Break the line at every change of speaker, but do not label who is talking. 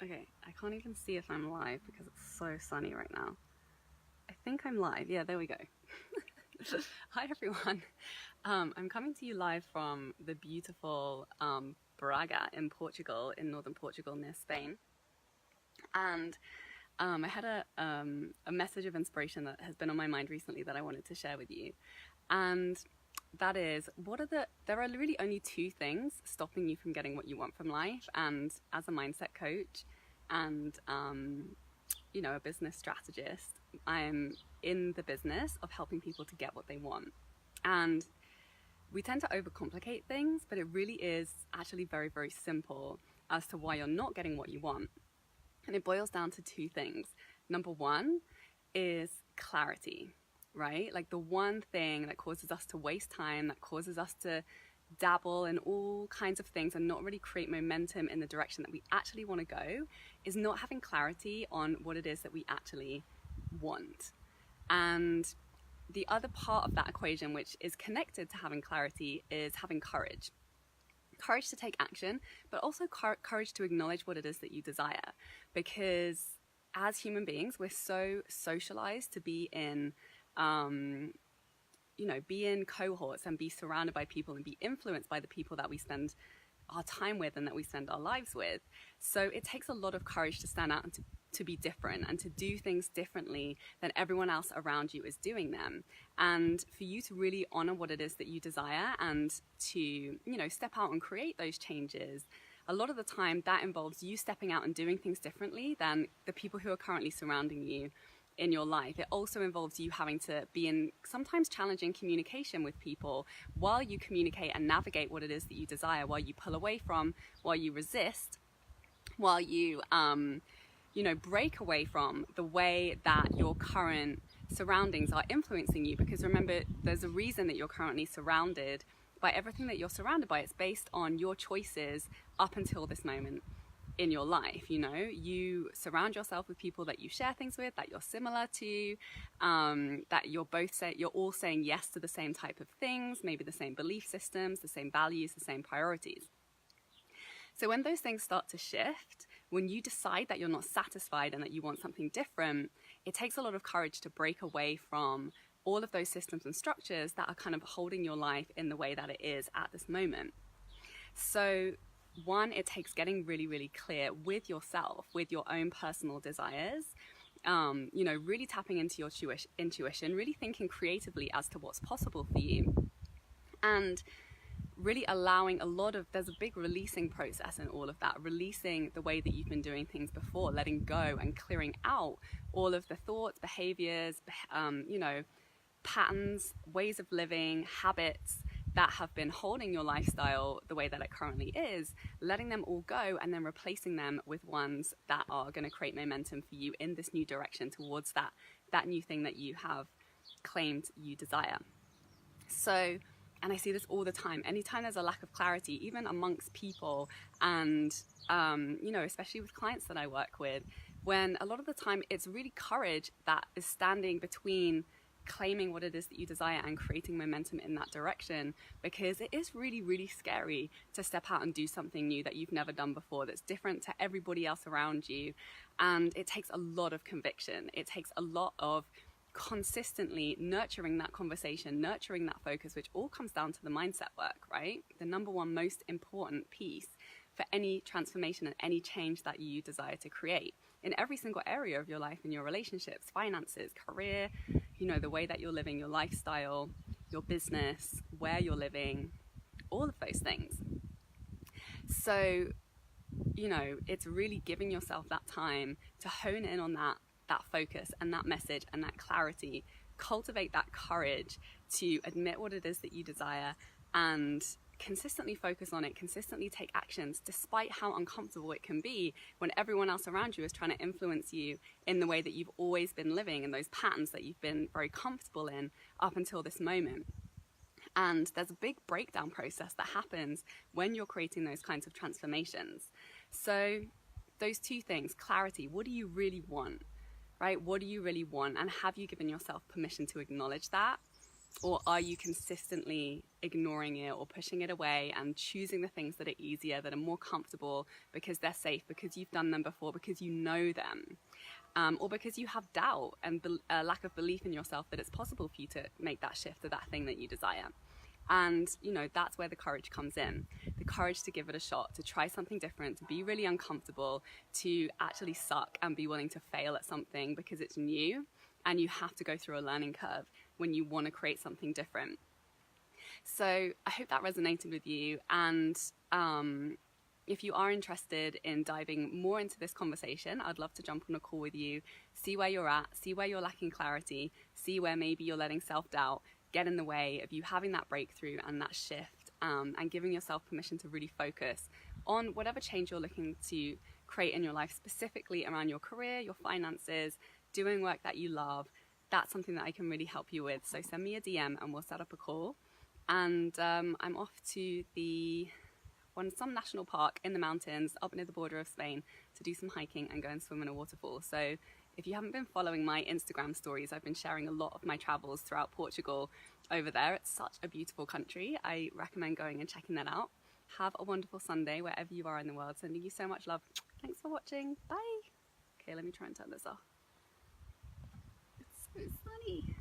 Okay, I can't even see if I'm live because it's so sunny right now. I think I'm live. Yeah, there we go. Hi, everyone. I'm coming to you live from the beautiful Braga in Portugal, in northern Portugal near Spain. And I had a message of inspiration that has been on my mind recently that I wanted to share with you. And that is, there are really only two things stopping you from getting what you want from life. And as a mindset coach and, a business strategist, I'm in the business of helping people to get what they want. And we tend to overcomplicate things, but it really is actually very, very simple as to why you're not getting what you want. And it boils down to two things. Number one is clarity, right? Like the one thing that causes us to waste time, that causes us to dabble in all kinds of things and not really create momentum in the direction that we actually want to go, is not having clarity on what it is that we actually want. And the other part of that equation, which is connected to having clarity, is having courage. Courage to take action, but also courage to acknowledge what it is that you desire. Because as human beings, we're so socialized to be in, be in cohorts and be surrounded by people and be influenced by the people that we spend our time with and that we spend our lives with. So it takes a lot of courage to stand out and to be different and to do things differently than everyone else around you is doing them. And for you to really honor what it is that you desire and to, step out and create those changes, a lot of the time that involves you stepping out and doing things differently than the people who are currently surrounding you in your life. It also involves you having to be in sometimes challenging communication with people while you communicate and navigate what it is that you desire, while you pull away from, while you resist, while you, break away from the way that your current surroundings are influencing you. Because remember, there's a reason that you're currently surrounded by everything that you're surrounded by. It's based on your choices up until this moment in your life. You surround yourself with people that you share things with, that you're similar to, that you're all saying yes to the same type of things, maybe the same belief systems, the same values, the same priorities. So when those things start to shift, when you decide that you're not satisfied and that you want something different, it takes a lot of courage to break away from all of those systems and structures that are kind of holding your life in the way that it is at this moment. So one, it takes getting really, really clear with yourself, with your own personal desires, really tapping into your intuition, really thinking creatively as to what's possible for you. And really allowing there's a big releasing process in all of that, releasing the way that you've been doing things before, letting go and clearing out all of the thoughts, behaviors, patterns, ways of living, habits that have been holding your lifestyle the way that it currently is, letting them all go and then replacing them with ones that are going to create momentum for you in this new direction towards that new thing that you have claimed you desire. So, and I see this all the time, anytime there's a lack of clarity, even amongst people and, especially with clients that I work with, when a lot of the time it's really courage that is standing between claiming what it is that you desire and creating momentum in that direction, because it is really, really scary to step out and do something new that you've never done before, that's different to everybody else around you. And it takes a lot of conviction. It takes a lot of consistently nurturing that conversation, nurturing that focus, which all comes down to the mindset work, right? The number one most important piece for any transformation and any change that you desire to create in every single area of your life, in your relationships, finances, career, the way that you're living, your lifestyle, your business, where you're living, all of those things. So, it's really giving yourself that time to hone in on that focus and that message and that clarity, cultivate that courage to admit what it is that you desire and consistently focus on it, consistently take actions, despite how uncomfortable it can be when everyone else around you is trying to influence you in the way that you've always been living, in those patterns that you've been very comfortable in up until this moment. And there's a big breakdown process that happens when you're creating those kinds of transformations. So those two things, clarity, what do you really want, right? What do you really want? And have you given yourself permission to acknowledge that? Or are you consistently ignoring it or pushing it away and choosing the things that are easier, that are more comfortable because they're safe, because you've done them before, because you know them, or because you have doubt and a lack of belief in yourself that it's possible for you to make that shift to that thing that you desire? And, you know, that's where the courage comes in. The courage to give it a shot, to try something different, to be really uncomfortable, to actually suck and be willing to fail at something because it's new and you have to go through a learning curve when you want to create something different. So I hope that resonated with you. And if you are interested in diving more into this conversation, I'd love to jump on a call with you, see where you're at, see where you're lacking clarity, see where maybe you're letting self-doubt get in the way of you having that breakthrough and that shift, and giving yourself permission to really focus on whatever change you're looking to create in your life, specifically around your career, your finances, doing work that you love. That's something that I can really help you with. So send me a DM and we'll set up a call. And I'm off to some national park in the mountains up near the border of Spain to do some hiking and go and swim in a waterfall. So if you haven't been following my Instagram stories, I've been sharing a lot of my travels throughout Portugal over there. It's such a beautiful country. I recommend going and checking that out. Have a wonderful Sunday wherever you are in the world. Sending you so much love. Thanks for watching. Bye. Okay, let me try and turn this off. It's so sunny.